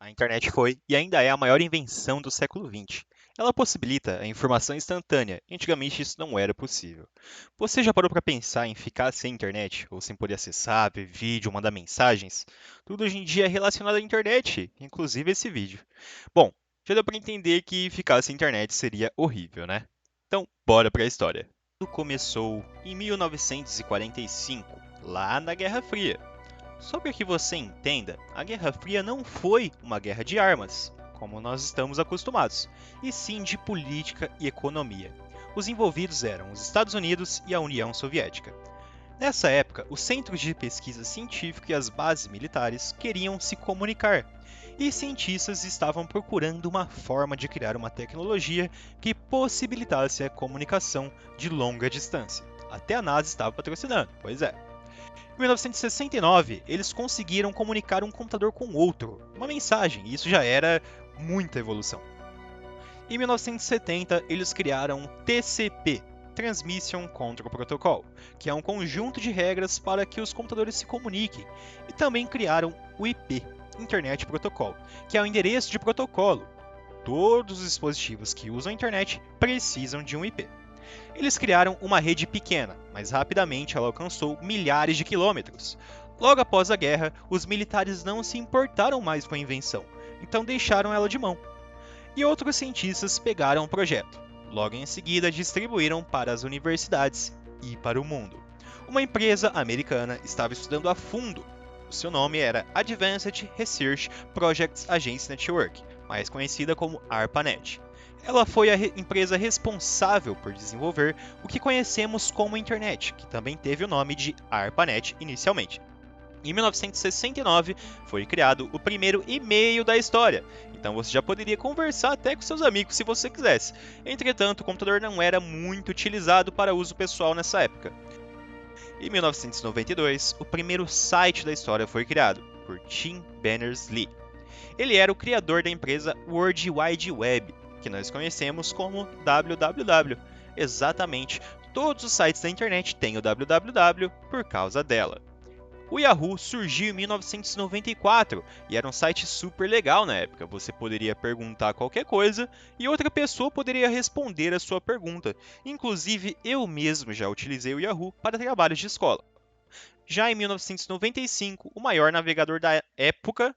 A internet foi e ainda é a maior invenção do século XX. Ela possibilita a informação instantânea. Antigamente isso não era possível. Você já parou para pensar em ficar sem internet, ou sem poder acessar, ver vídeo, mandar mensagens? Tudo hoje em dia é relacionado à internet, inclusive esse vídeo. Bom, já deu para entender que ficar sem internet seria horrível, né? Então, bora para a história. Tudo começou em 1945, lá na Guerra Fria. Só para que você entenda, a Guerra Fria não foi uma guerra de armas, como nós estamos acostumados, e sim de política e economia. Os envolvidos eram os Estados Unidos e a União Soviética. Nessa época, os centros de pesquisa científica e as bases militares queriam se comunicar, e cientistas estavam procurando uma forma de criar uma tecnologia que possibilitasse a comunicação de longa distância. Até a NASA estava patrocinando, pois é. Em 1969, eles conseguiram comunicar um computador com outro, uma mensagem, e isso já era muita evolução. Em 1970, eles criaram o TCP, Transmission Control Protocol, que é um conjunto de regras para que os computadores se comuniquem, e também criaram o IP, Internet Protocol, que é o endereço de protocolo. Todos os dispositivos que usam a internet precisam de um IP. Eles criaram uma rede pequena, mas rapidamente ela alcançou milhares de quilômetros. Logo após a guerra, os militares não se importaram mais com a invenção, então deixaram ela de mão. E outros cientistas pegaram o projeto. Logo em seguida, distribuíram para as universidades e para o mundo. Uma empresa americana estava estudando a fundo. O seu nome era Advanced Research Projects Agency Network, mais conhecida como ARPANET. Ela foi a empresa responsável por desenvolver o que conhecemos como internet, que também teve o nome de ARPANET inicialmente. Em 1969 foi criado o primeiro e-mail da história, então você já poderia conversar até com seus amigos se você quisesse. Entretanto, o computador não era muito utilizado para uso pessoal nessa época. Em 1992, o primeiro site da história foi criado por Tim Berners-Lee. Ele era o criador da empresa World Wide Web, que nós conhecemos como www. Exatamente, todos os sites da internet têm o www por causa dela. O Yahoo surgiu em 1994 e era um site super legal na época. Você poderia perguntar qualquer coisa e outra pessoa poderia responder a sua pergunta. Inclusive, eu mesmo já utilizei o Yahoo para trabalhos de escola. Já em 1995, o maior navegador da época,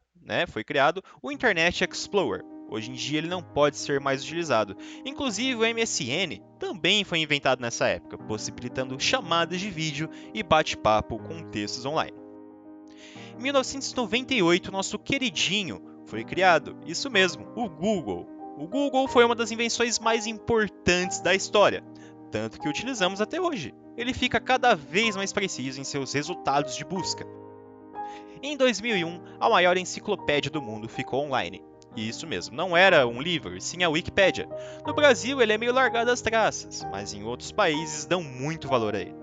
foi criado, o Internet Explorer. Hoje em dia ele não pode ser mais utilizado. Inclusive o MSN também foi inventado nessa época, possibilitando chamadas de vídeo e bate-papo com textos online. Em 1998, nosso queridinho foi criado, isso mesmo, o Google. O Google foi uma das invenções mais importantes da história, tanto que utilizamos até hoje. Ele fica cada vez mais preciso em seus resultados de busca. Em 2001, a maior enciclopédia do mundo ficou online. E isso mesmo, não era um livro, sim a Wikipédia. No Brasil ele é meio largado às traças, mas em outros países dão muito valor a ele.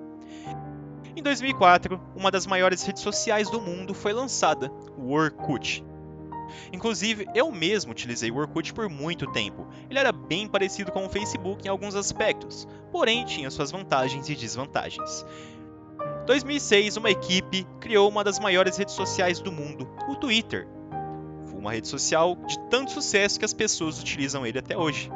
Em 2004, uma das maiores redes sociais do mundo foi lançada, o Orkut. Inclusive, eu mesmo utilizei o Orkut por muito tempo. Ele era bem parecido com o Facebook em alguns aspectos, porém tinha suas vantagens e desvantagens. Em 2006, uma equipe criou uma das maiores redes sociais do mundo, o Twitter. Foi uma rede social de tanto sucesso que as pessoas utilizam ele até hoje.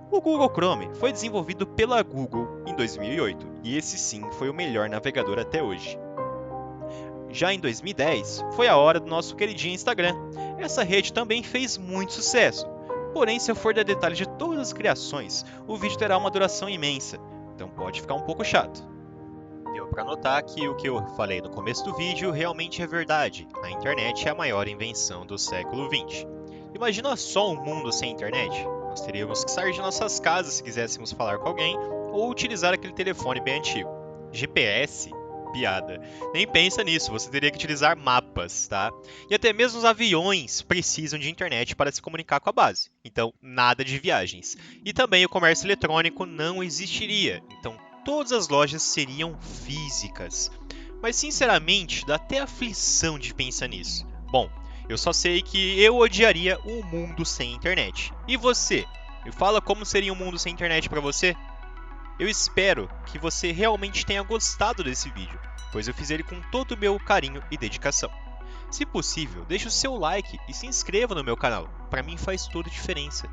O Google Chrome foi desenvolvido pela Google em 2008, e esse sim foi o melhor navegador até hoje. Já em 2010, foi a hora do nosso queridinho Instagram. Essa rede também fez muito sucesso. Porém, se eu for dar detalhes de todas as criações, o vídeo terá uma duração imensa, então pode ficar um pouco chato. Deu para notar que o que eu falei no começo do vídeo realmente é verdade. A internet é a maior invenção do século XX. Imagina só um mundo sem internet. Nós teríamos que sair de nossas casas se quiséssemos falar com alguém ou utilizar aquele telefone bem antigo. GPS? Piada. Nem pensa nisso, você teria que utilizar mapas, tá? E até mesmo os aviões precisam de internet para se comunicar com a base. Então, nada de viagens. E também o comércio eletrônico não existiria. Então, todas as lojas seriam físicas. Mas, sinceramente, dá até aflição de pensar nisso. Bom, eu só sei que eu odiaria um mundo sem internet. E você? Me fala como seria um mundo sem internet para você? Eu espero que você realmente tenha gostado desse vídeo, pois eu fiz ele com todo o meu carinho e dedicação. Se possível, deixe o seu like e se inscreva no meu canal. Para mim faz toda a diferença.